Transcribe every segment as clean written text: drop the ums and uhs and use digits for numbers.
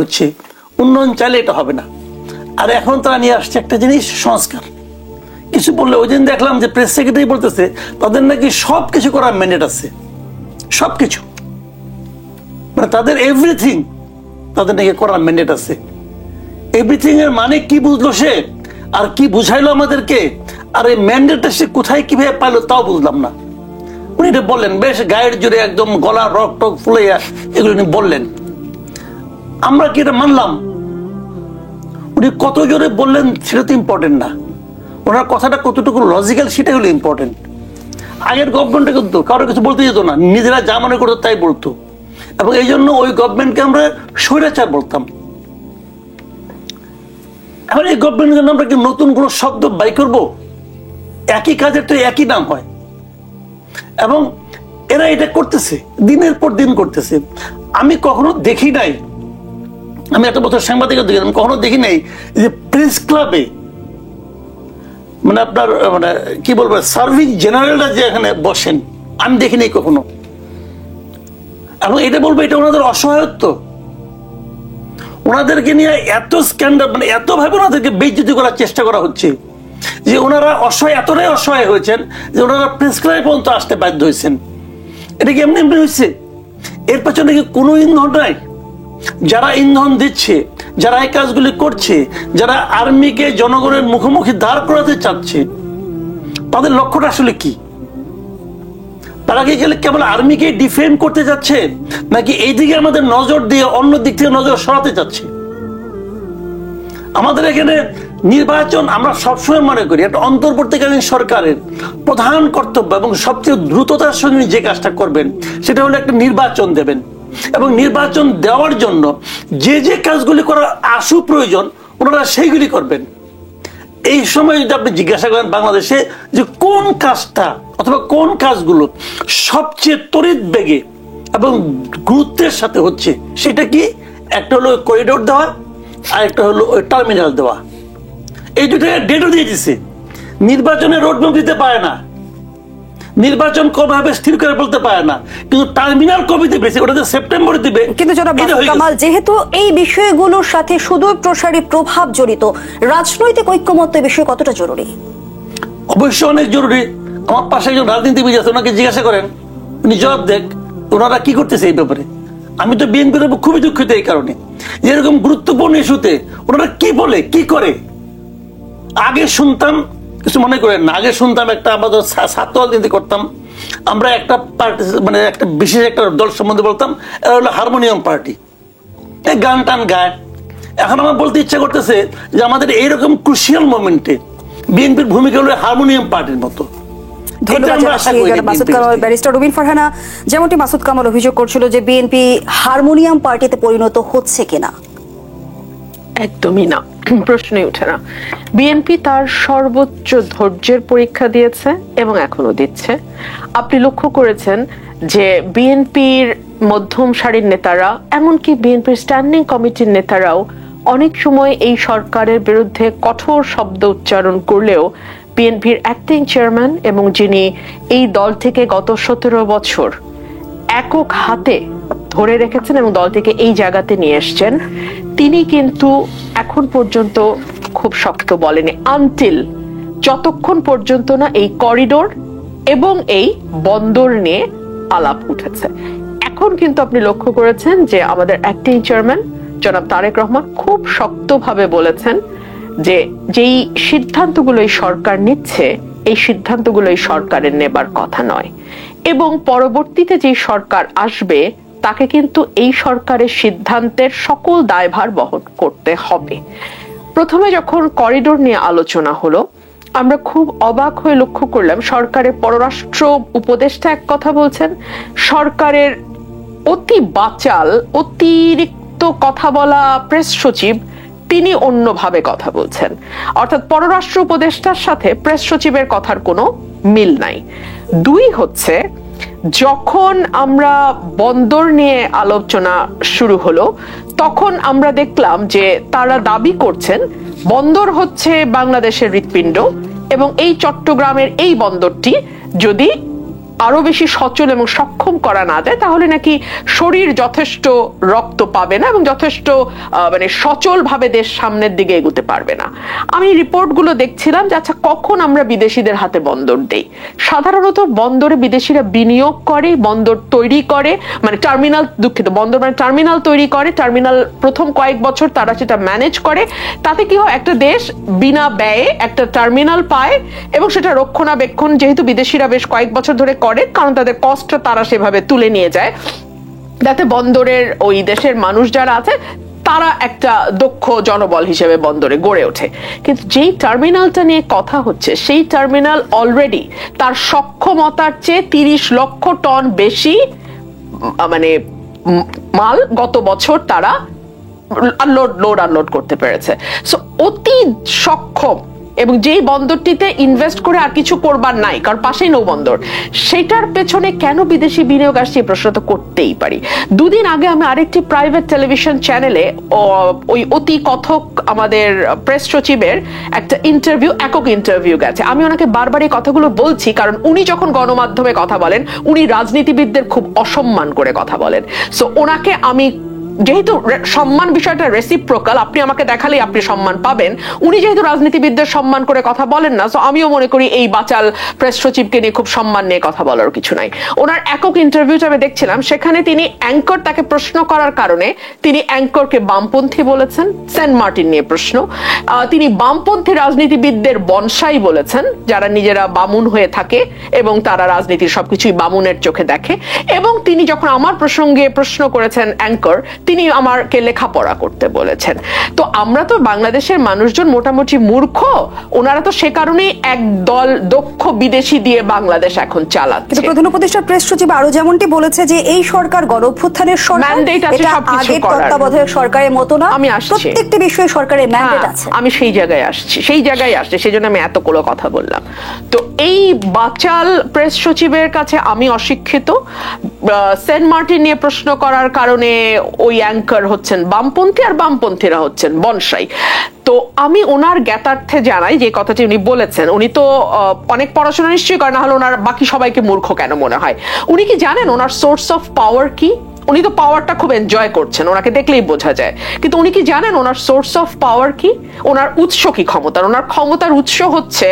হচ্ছে উন্নয়ন চাইলে এটা হবে না। আর এখন তারা নিয়ে আসছে একটা জিনিস, সংস্কার। কিছু বললে ওই দিন দেখলাম যে প্রেস সেক্রেটারি বলতেছে তাদের নাকি সবকিছু করার ম্যান্ডেট আছে, সবকিছু, মানে তাদের এভরিথিং তাদের নাকি করার ম্যান্ডেট আছে। এভরিথিং এর মানে কি বুঝলো সে, আর কি বুঝাইলো আমাদেরকে, আর এই ম্যান্ডেটটা সে কোথায় কিভাবে পাইলো তাও বুঝলাম না। উনি এটা বললেন বেশ গায়ের জোরে, একদম গলা রক টক ফুলাইয়া এগুলো উনি বললেন। আমরা কি এটা মানলাম? উনি কত জোরে বললেন সেটা তো ইম্পর্টেন্ট না, ওনার কথাটা কতটুকু লজিক্যাল সেটা হলো ইম্পর্টেন্ট। আগের গভর্নমেন্টে কিন্তু কারো কিছু বলতে যেত না, নিজেরা যা মনে করতো তাই বলতো, এবং এই জন্য ওই গভর্নমেন্টকে আমরা স্বৈরাচার বলতাম। এখন এই গভর্নমেন্টের জন্য আমরা কি নতুন কোনো শব্দ বাই করবো? একই কাজের তো একই নাম হয়, এবং এরা এটা করতেছে, দিনের পর দিন করতেছে। আমি কখনো দেখি নাই, আমি এত বছর সাংবাদিকতা দেখি, আমি কখনো দেখি নাই যে প্রেস ক্লাবে মানে আপনার মানে কি বলবো সার্ভিস জেনারেলরা যে এখানে বসেন, আমি দেখি নাই কখনো। এবং এটা বলবো এটা ওনাদের অসহায়ত্ব, ওনাদেরকে নিয়ে এত স্ক্যান্ডাল, মানে এত ভাবে ওনাদেরকে বেইজ্জতি করার চেষ্টা করা হচ্ছে যে ওনারা অসহায়, এতটাই অসহায় হয়েছেন যে ওনারা প্রেস ক্লাবে পর্যন্ত আসতে বাধ্য হয়েছেন। এটা কি এমনি এমনি হয়েছে? এর পেছনে কি কোনো ইন্ধন নাই? যারা ইন্ধন দিচ্ছে, যারা এই কাজগুলি করছে, যারা আর্মিকে জনগণের মুখোমুখি দাঁড় করাতে চাচ্ছে, তাদের লক্ষ্যটা আসলে কি? তারা কি গেলে কেবল আর্মিকে ডিফেন্ড করতে যাচ্ছে, নাকি এইদিকে আমাদের নজর দিয়ে অন্য দিক থেকে নজর সরাতে চাচ্ছে? আমাদের এখানে নির্বাচন, আমরা সবসময় মনে করি একটা অন্তর্বর্তীকালীন সরকারের প্রধান কর্তব্য এবং সবচেয়ে দ্রুততার সঙ্গে যে কাজটা করবেন সেটা হলো একটা নির্বাচন দেবেন, এবং নির্বাচন দেওয়ার জন্য যে যে কাজগুলি করার আশু প্রয়োজন ওনারা সেইগুলি করবেন। এই সময় যদি আপনি জিজ্ঞাসা করেন বাংলাদেশে যে কোন কাজটা অথবা কোন কাজগুলো সবচেয়ে তড়িৎ বেগে এবং গুরুত্বের সাথে হচ্ছে, সেটা কি? একটা হলো করিডোর দেওয়া, আর একটা হলো টার্মিনাল দেওয়া। এই দুটো ডেটও দিয়ে দিচ্ছে। নির্বাচনের রোডম্যাপ দিতে পারে না, নির্বাচন কবে হবে স্থির করে বলতে পারে না, কিন্তু টার্মিনাল কবে দিবে ওটা সেপ্টেম্বরে দিবে। কিন্তু জনাব মাসুদ কামাল, যেহেতু এই বিষয়গুলোর সাথে সুদূর প্রসারী প্রভাব জড়িত, রাজনৈতিক ঐক্যমত্য এই বিষয়ে কতটা জরুরি? অবশ্যই অনেক জরুরি। আমার পাশে একজন রাজনীতিবিদ আছে, ওনাকে জিজ্ঞাসা করেন, উনি জবাব দেখ ওনারা কি করতেছে এই ব্যাপারে। আমি তো বিএনপির খুবই দুঃখিত এই কারণে, যে এরকম গুরুত্বপূর্ণ ইস্যুতে ওনারা কি বলে কি করে। আগে শুনতাম, কিছু মনে করেন না, আগে শুনতাম একটা আমাদের ছাত্র রাজনীতি করতাম আমরা, একটা পার্টি মানে একটা বিশেষ একটা দল সম্বন্ধে বলতাম, এরা হলো হারমোনিয়াম পার্টি, গান টান গায়। এখন আমার বলতে ইচ্ছা করতেছে যে আমাদের এইরকম ক্রুশিয়াল মোমেন্টে বিএনপির ভূমিকা হলো হারমোনিয়াম পার্টির মতো। ব্যারিস্টার রুবিন ফারহানা, যেমনটি মাসুদ কামাল অভিযোগ করছিল যে বিএনপি হারমোনিয়াম পার্টিতে পরিণত হচ্ছে কিনা, একদমই না, প্রশ্নই ওঠে না। বিএনপি তার সর্বোচ্চ ধৈর্যের পরীক্ষা দিয়েছে এবং এখনো দিচ্ছে। আপনি লক্ষ্য করেছেন যে বিএনপির মধ্যম সারির নেতারা, এমনকি বিএনপির স্ট্যান্ডিং কমিটির নেতারাও অনেক সময় এই সরকারের বিরুদ্ধে কঠোর শব্দ উচ্চারণ করলেও বিএনপির অ্যাক্টিং চেয়ারম্যান এবং যিনি এই দল থেকে গত 17 বছর একক হাতে ধরে রেখেছেন এবং দলটিকে এই জায়গাতে নিয়ে এসছেন, তিনি কিন্তু এখন পর্যন্ত খুব শক্ত বলেনি, আনটিল যতক্ষণ পর্যন্ত না এই করিডোর এবং এই বন্দর নিয়ে আলাপ উঠেছে। এখন কিন্তু আপনি লক্ষ্য করেছেন যে আমাদের অ্যাক্টিং চেয়ারম্যান জনাব তারেক রহমান খুব শক্তভাবে বলেছেন যে যেই সিদ্ধান্তগুলো এই সরকার নিচ্ছে, এই সিদ্ধান্তগুলো এই সরকারের নেবার কথা নয়, এবং পরবর্তীতে যে সরকার আসবে তাকে কিন্তু এই সরকারের সিদ্ধান্তের সকল দায়ভার বহন করতে হবে। প্রথমে যখন করিডোর নিয়ে আলোচনা হলো, আমরা খুব অবাক হয়ে লক্ষ্য করলাম সরকারের পররাষ্ট্র উপদেষ্টা এক কথা বলছেন, সরকারের অতি বাচাল অতিরিক্ত কথা বলা প্রেস সচিব তিনি অন্যভাবে কথা বলছেন। অর্থাৎ পররাষ্ট্র উপদেষ্টার সাথে প্রেস সচিবের কথার কোনো মিল নাই। দুই হচ্ছে, যখন আমরা বন্দর নিয়ে আলোচনা শুরু হলো তখন আমরা দেখলাম যে তারা দাবি করছেন বন্দর হচ্ছে বাংলাদেশের হৃৎপিণ্ড এবং এই চট্টগ্রামের এই বন্দরটি যদি আরো বেশি সচল এবং সক্ষম করা না যায়, তাহলে নাকি শরীর যথেষ্ট রক্ত পাবে না এবং যথেষ্ট মানে সচল ভাবে দেশ সামনের দিকে এগোতে পারবে না। আমি রিপোর্টগুলো দেখছিলাম যে আচ্ছা কখন আমরা বিদেশিদের হাতে বন্দর দেই। সাধারণত বন্দরে বিদেশিরা বিনিয়োগ করে, বন্দর তৈরি করে, মানে টার্মিনাল, দুঃখিত, বন্দর মানে টার্মিনাল তৈরি করে, টার্মিনাল প্রথম কয়েক বছর তারা সেটা ম্যানেজ করে। তাতে কি হয়, একটা দেশ বিনা ব্যয়ে একটা টার্মিনাল পায় এবং সেটা রক্ষণাবেক্ষণ যেহেতু বিদেশিরা বেশ কয়েক বছর ধরে করে, কারণ তাদের কষ্টটা তারা সেভাবে তুলে নিয়ে যায়, যাতে বন্দরের ওই দেশের মানুষ যারা আছে তারা একটা দক্ষ জনবল হিসেবে বন্দরে গড়ে ওঠে। কিন্তু যেই টার্মিনালটা নিয়ে কথা হচ্ছে, সেই টার্মিনাল অলরেডি তার সক্ষমতার চেয়ে 30 লক্ষ টন বেশি মানে মাল গত বছর তারা আনলোড করতে পেরেছে। সো অতি সক্ষম, এবং যেই বন্দরটিতে ইনভেস্ট করে আর কিছু করবার নাই, কারণ পাশেই নৌবন্দর, সেটার পেছনে কেন বিদেশি বিনিয়োগ আসছে এই প্রশ্ন তো করতেই পারি। দুদিন আগে আমি আরেকটি প্রাইভেট টেলিভিশন চ্যানেলে ওই অতি কথক আমাদের প্রেস সচিবের একটা ইন্টারভিউ, একক ইন্টারভিউ গেছে। আমি ওনাকে বারবার এই কথাগুলো বলছি, কারণ উনি যখন গণমাধ্যমে কথা বলেন, উনি রাজনীতিবিদদের খুব অসম্মান করে কথা বলেন। সো ওনাকে আমি, যেহেতু সম্মান বিষয়টা রেসিপ্রোকাল, আপনি আমাকে দেখালেই আপনি সম্মান পাবেন, উনি যেহেতু রাজনীতিবিদদের সম্মান করে কথা বলেন না, তো আমিও মনে করি এই বাচাল প্রেস সচিবকে নিয়ে খুব সম্মান নিয়ে কথা বলার কিছু নাই। ওনার একক ইন্টারভিউটা আমি দেখছিলাম, সেখানে তিনি অ্যাঙ্কর তাকে প্রশ্ন করার কারণে তিনি অ্যাঙ্করকে বামপন্থী বলেছেন। সেন্ট মার্টিন নিয়ে প্রশ্ন, তিনি বামপন্থী রাজনীতিবিদদের বনসাই বলেছেন, যারা নিজেরা বামুন হয়ে থাকে এবং তারা রাজনীতির সবকিছুই বামুনের চোখে দেখে। এবং তিনি যখন আমার প্রসঙ্গে প্রশ্ন করেছেন অ্যাঙ্কর, তিনি আমাকে লেখাপড়া করতে বলেছেন। তো আমরা তো বাংলাদেশের মানুষজন মোটামুটি মূর্খ, ওনারা তো সে কারণেই একদল দক্ষ বিদেশি দিয়ে বাংলাদেশ এখন চালাচ্ছে। কিন্তু প্রধান উপদেষ্টা প্রেস সচিব আরো যেমনটি বলেছে যে এই সরকার গণঅভ্যুত্থানের সরকার, ম্যান্ডেট আছে সবকিছু আগের করার। তত্ত্বাবধায়ক সরকারের মতো না, আমি আসছি, প্রত্যেকটি বিষয়ে সরকারের ম্যান্ডেট আছে। আমি সেই জায়গায় আসছি, সেই জন্য আমি এতগুলো কথা বললাম। তো এই বাচাল প্রেস সচিবের কাছে আমি অশিক্ষিত। সেন্ট মার্টিন নিয়ে প্রশ্ন করার কারণে ওই অ্যাঙ্কর হচ্ছেন বামপন্থী আর বামপন্থীরা হচ্ছেন বনসাই। তো আমি ওনার জ্ঞাতার্থে জানাই যে কথাটি উনি বলেছেন, উনি তো অনেক পড়াশোনা নিশ্চয়ই করেন, না হলে ওনার বাকি সবাইকে মূর্খ কেন মনে হয়। উনি কি জানেন ওনার সোর্স অফ পাওয়ার কি? উনি তো পাওয়ারটা খুব এনজয় করছেন, ওনাকে দেখলেই বোঝা যায়। কিন্তু উনি কি জানেন ওনার সোর্স অফ পাওয়ার কি? ওনার উৎস কি ক্ষমতার? ওনার ক্ষমতার উৎস হচ্ছে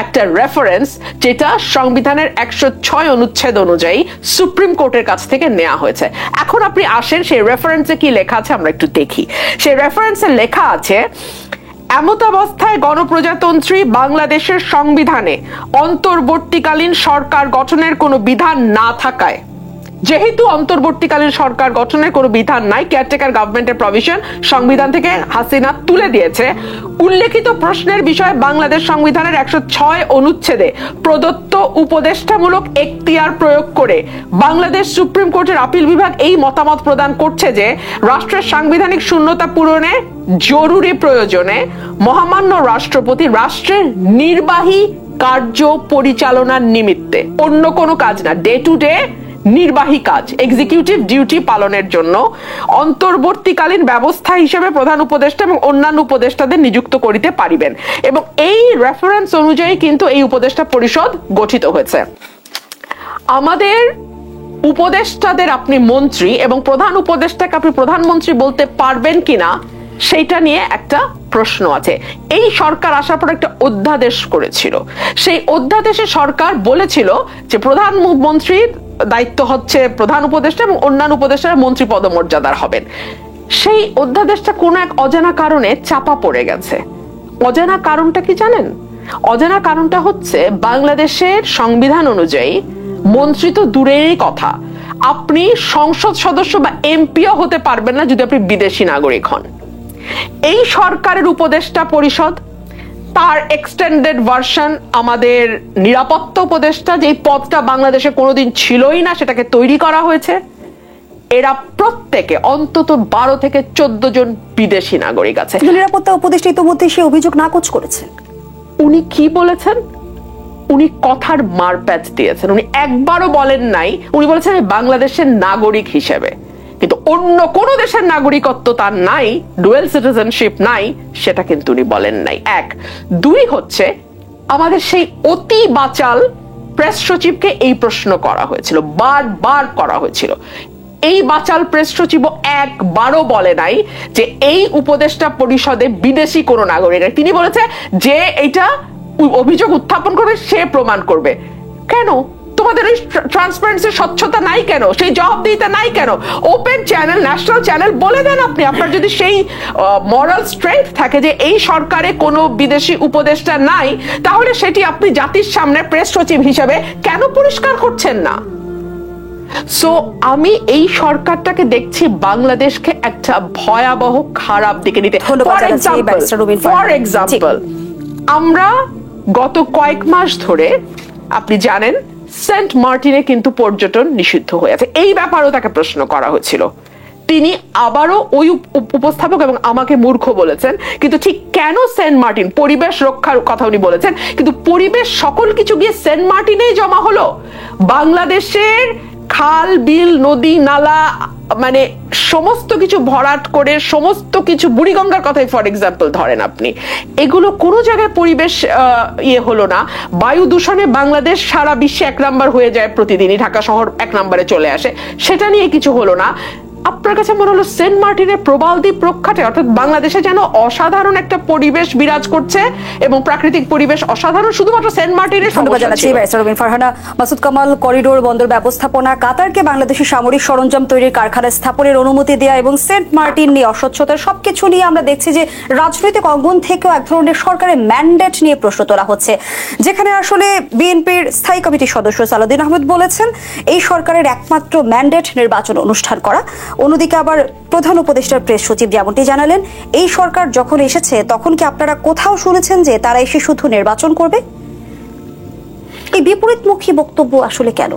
একটা রেফারেন্স, যেটা সংবিধানের 106 অনুচ্ছেদ অনুযায়ী সুপ্রিম কোর্টের কাছ থেকে নেওয়া হয়েছে। এখন আপনি আসেন সেই রেফারেন্সে কি লেখা আছে আমরা একটু দেখি। সেই রেফারেন্সে লেখা আছে, এমতাবস্থায় গণপ্রজাতন্ত্রী বাংলাদেশের সংবিধানে অন্তর্বর্তীকালীন সরকার গঠনের কোনো বিধান না থাকায়, যেহেতু অন্তর্বর্তীকালীন সরকার গঠনের কোনো বিধান নাই, কেয়ারটেকার গভর্নমেন্টের প্রভিশন সংবিধান থেকে হাসিনা তুলে দিয়েছে, উল্লেখিত প্রশ্নের বিষয়ে বাংলাদেশ সংবিধানের 106 অনুচ্ছেদে প্রদত্ত উপদেষ্টামূলক এখতিয়ার প্রয়োগ করে বাংলাদেশ সুপ্রিম কোর্টের আপিল বিভাগ এই মতামত প্রদান করছে যে রাষ্ট্রের সাংবিধানিক শূন্যতা পূরণে জরুরি প্রয়োজনে মহামান্য রাষ্ট্রপতি রাষ্ট্রের নির্বাহী কার্য পরিচালনার নিমিত্তে, অন্য কোনো কাজ না, ডে টু ডে নির্বাহী কাজ, এক্সিকিউটিভ ডিউটি পালনের জন্য অন্তর্বর্তীকালীন ব্যবস্থা হিসেবে প্রধান উপদেষ্টা এবং অন্যান্য উপদেষ্টাদের নিযুক্ত করিতে পারিবেন। এবং এই রেফারেন্স অনুযায়ী কিন্তু এই উপদেষ্টা পরিষদ গঠিত হয়েছে। আমাদের উপদেষ্টাদের আপনি মন্ত্রী এবং প্রধান উপদেষ্টাকে আপনি প্রধানমন্ত্রী বলতে পারবেন কিনা সেইটা নিয়ে একটা প্রশ্ন আছে। এই সরকার আসার পর একটা অধ্যাদেশ করেছিল, সেই অধ্যাদেশে সরকার বলেছিল যে প্রধানমন্ত্রীর দায়িত্ব হচ্ছে প্রধান উপদেষ্টা এবং অন্যান্য উপদেষ্টারা মন্ত্রী পদমর্যাদার হবেন। সেই অধ্যাদেশটা কোনো এক অজানা কারণে চাপা পড়ে গেছে। অজানা কারণটা কি জানেন? অজানা কারণটা হচ্ছে বাংলাদেশের সংবিধান অনুযায়ী মন্ত্রী তো দূরেরই কথা, আপনি সংসদ সদস্য বা এমপিও হতে পারবেন না যদি আপনি বিদেশি নাগরিক হন। এই সরকারের উপদেষ্টা পরিষদ, তার এক্সটেন্ডেড ভার্সন আমাদের নিরাপত্তা উপদেষ্টা, যে পদটা বাংলাদেশে কোনোদিন ছিলই না, সেটাকে তৈরি করা হয়েছে। এরা প্রত্যেকে অন্তত 12 থেকে 14 জন বিদেশি নাগরিক আছে। নিরাপত্তা উপদেষ্টা ইতিমধ্যে সে অভিযোগ নাকচ করেছে। উনি কি বলেছেন? উনি কথার মারপ্যাচ দিয়েছেন। উনি একবারও বলেন নাই, উনি বলেছেন বাংলাদেশের নাগরিক হিসেবে, কিন্তু অন্য কোন দেশের নাগরিকত্ব তার নাই, ডুয়েল সিটিজেনশিপ নাই, সেটা কিন্তু উনি বলেন নাই। এক। দুই হচ্ছে আমাদের সেই অতি বাচাল প্রেস সচিবকে এই প্রশ্ন করা হয়েছিল, বারবার করা হয়েছিল। এই বাচাল প্রেস সচিব একবারও বলে নাই যে এই উপদেষ্টা পরিষদে বিদেশি কোন নাগরিক। তিনি বলেছে যে এটা অভিযোগ উত্থাপন করবে সে প্রমাণ করবে। কেন তোমাদের ওই ট্রান্সপারেন্সি, স্বচ্ছতা নাই কেন? সেই জবাবদিহিতা নাই কেন? ওপেন চ্যানেল, ন্যাশনাল চ্যানেল বলে দেন আপনি। আপনার যদি সেই মরাল স্ট্রেংথ থাকে যে এই সরকারে কোনো বিদেশি উপদেষ্টা নাই, তাহলে সেটি আপনি জাতির সামনে প্রেস সচিব হিসেবে কেন পরিষ্কার করছেন না? সো আমি এই সরকারটাকে দেখছি বাংলাদেশকে একটা ভয়াবহ খারাপ দিকে নিতে। ফর এক্সাম্পল, আমরা গত কয়েক মাস ধরে আপনি জানেন সেন্ট মার্টিনে কিন্তু পর্যটন নিষিদ্ধ হয়ে আছে। এই ব্যাপারেও তাকে প্রশ্ন করা হয়েছিল। তিনি আবারও ওই উপস্থাপক এবং আমাকে মূর্খ বলেছেন, কিন্তু ঠিক কেন সেন্ট মার্টিন, পরিবেশ রক্ষার কথা উনি বলেছেন, কিন্তু পরিবেশ সকল কিছু গিয়ে সেন্ট মার্টিনেই জমা হলো। বাংলাদেশের খাল, বিল, নদী, নালা, মানে সমস্ত কিছু ভরাট করে, সমস্ত কিছু, বুড়িগঙ্গার কথাই ফর এক্সাম্পল ধরেন আপনি, এগুলো কোনো জায়গায় পরিবেশ হলো না। বায়ু দূষণে বাংলাদেশ সারা বিশ্বে 1 নাম্বার হয়ে যায় প্রতিদিনই, ঢাকা শহর 1 নম্বরে চলে আসে, সেটা নিয়ে কিছু হলো না। আপনার কাছে মনে হলো সেন্ট মার্টিনের প্রবাল দ্বীপ রক্ষাতে, অর্থাৎ বাংলাদেশে যেন অসাধারণ একটা পরিবেশ বিরাজ করছে এবং প্রাকৃতিক পরিবেশ অসাধারণ, শুধুমাত্র সেন্ট মার্টিনের ফারহানা মাসুদ কামাল, করিডোর বন্দর ব্যবস্থাপনা, কাতারকে বাংলাদেশের সামরিক সরঞ্জাম তৈরির কারখানা স্থাপনের অনুমতি দেওয়া এবং সেন্ট মার্টিন নিয়ে অস্বচ্ছতা, সবকিছু নিয়ে আমরা দেখছি যে রাজনৈতিক অঙ্গন থেকেও এক ধরনের সরকারের ম্যান্ডেট নিয়ে প্রশ্ন তোলা হচ্ছে, যেখানে আসলে বিএনপির স্থায়ী কমিটির সদস্য সালাউদ্দিন আহমেদ বলেছেন এই সরকারের একমাত্র ম্যান্ডেট নির্বাচন অনুষ্ঠান করা। অন্যদিকে আবার প্রধান উপদেষ্টার প্রেস সচিব যেমনটি জানালেন, এই সরকার যখন এসেছে তখন কি আপনারা কোথাও শুনেছেন যে তারা এসে শুধু নির্বাচন করবে? এই বিপরীতমুখী বক্তব্য আসলে কেন?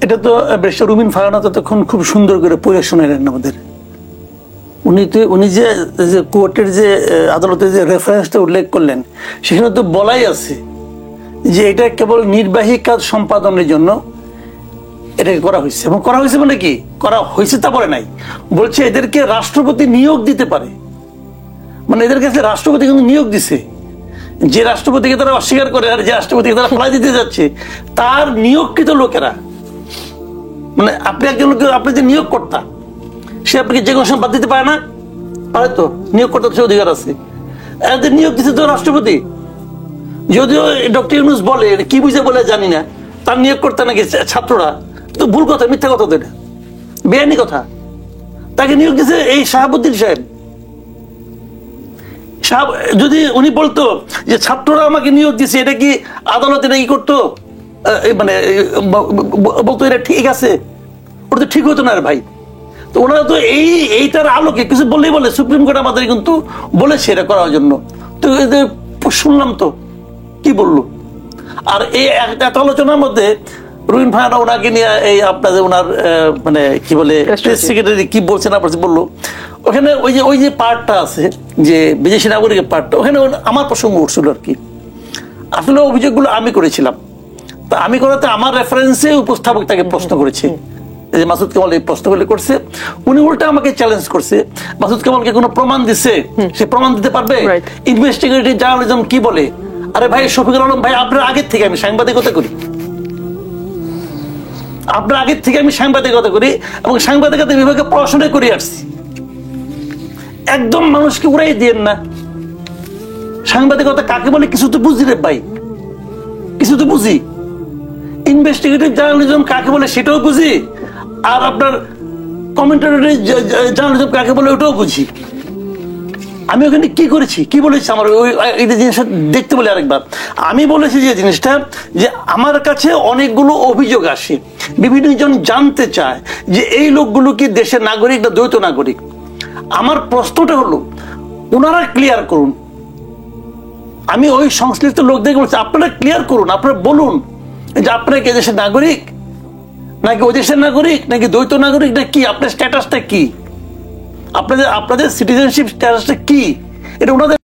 এটা তো ব্যারিস্টার রুমিন ফারহানা তখন খুব সুন্দর করে পড়ে শোনালেন আমাদের। উনি যে কোর্টের যে আদালতের যে রেফারেন্সটা উল্লেখ করলেন, সেখানে তো বলাই আছে যে এটা কেবল নির্বাহী কাজ সম্পাদনের জন্য এটাকে করা হয়েছে। এবং করা হয়েছে মানে কি করা হয়েছে তা বলে নাই, বলছে এদেরকে রাষ্ট্রপতি নিয়োগ দিতে পারে। মানে এদের কাছে রাষ্ট্রপতি কিন্তু নিয়োগ দিছে। যে রাষ্ট্রপতিকে তারা অস্বীকার করে আর যে রাষ্ট্রপতিকে তারা ফেলাই দিতে যাচ্ছে, তার নিয়োগকৃত লোকেরা, মানে আপনি একজন লোক, আপনি যে নিয়োগ কর্তা, সে আপনাকে যে কোনো সময় বাদ দিতে পারে না? পারে তো, নিয়োগ কর্তার সে অধিকার আছে। এদের নিয়োগ দিচ্ছে তো রাষ্ট্রপতি। যদিও ডক্টর ইউনূস বলে, কি বুঝে বলে জানি না, তার নিয়োগ কর্তা নাকি ছাত্ররা, তো ভুল কথা, মিথ্যা কথা, তো এটা বেআইনি কথা। তাকে নিয়োগ দিয়েছে এই শাহাবুদ্দিন সাহেব। যদি উনি বলতো যে ছাত্ররা আমাকে নিয়োগ দিচ্ছে, এটা কি আদালত এটা কি করতো, মানে বলতো এটা ঠিক আছে? ওটা তো ঠিক হতো না রে ভাই। তো ওনারা তো এইটার আলোকে কিছু বললেই বলে, সুপ্রিম কোর্ট আমাদের কিন্তু বলেছে এটা করার জন্য। তো শুনলাম তো কি বললো। আর এই এত আলোচনার মধ্যে রুমিন ফারহানা ওনাকে নিয়ে এই আপনাদের ওনার মানে কি বলে প্রেস সেক্রেটারি কি বলছে না বললো, ওখানে ওই যে পার্টটা আছে যে বিদেশি নাগরিকের পার্টটা, ওখানে আমার প্রসঙ্গ উঠছিল আর কি। আসলে অভিযোগগুলো আমি করেছিলাম, তা আমি করাতে আমার রেফারেন্সে উপস্থাপক তাকে প্রশ্ন করেছে যে মাসুদ কামাল এই প্রশ্নগুলি করছে। উনি উল্টা আমাকে চ্যালেঞ্জ করছে, মাসুদ কামালকে কোনো প্রমাণ দিছে, সে প্রমাণ দিতে পারবে? ইনভেস্টিগেটিভ জার্নালিজম কি বলে? আরে ভাই শফিকুল আলম ভাই, আপনার আগের থেকে আমি সাংবাদিকতা করি, আপনার আগের থেকে আমি সাংবাদিকতা করি এবং সাংবাদিকতা বিভাগে পড়াশোনা করে আসছি। একদম মানুষকে উড়াই দিয়েন না। সাংবাদিকতা কাকে বলে কিছু তো বুঝি রে ভাই, কিছু তো বুঝি। ইনভেস্টিগেটিভ জার্নালিজম কাকে বলে সেটাও বুঝি, আর আপনার কমেন্টারি জার্নালিজম কাকে বলে ওটাও বুঝি। আমি ওখানে কি করেছি, কি বলেছি, আমার এই জিনিসটা দেখতে বলে আরেকবার। আমি বলেছি যে জিনিসটা, যে আমার কাছে অনেকগুলো অভিযোগ আসে, বিভিন্ন জন জানতে চায় যে এই লোকগুলো কি দেশের নাগরিক না দ্বৈত নাগরিক। আমার প্রশ্নটা হলো ওনারা ক্লিয়ার করুন। আমি ওই সংশ্লিষ্ট লোকদেরকে বলছি আপনারা ক্লিয়ার করুন, আপনারা বলুন যে আপনারা কি দেশের নাগরিক নাকি ওই দেশের নাগরিক নাকি দ্বৈত নাগরিক না কি, আপনার স্ট্যাটাসটা কি, আপনাদের সিটিজেনশিপ স্ট্যাটাসটা কি, এটা ওনাদের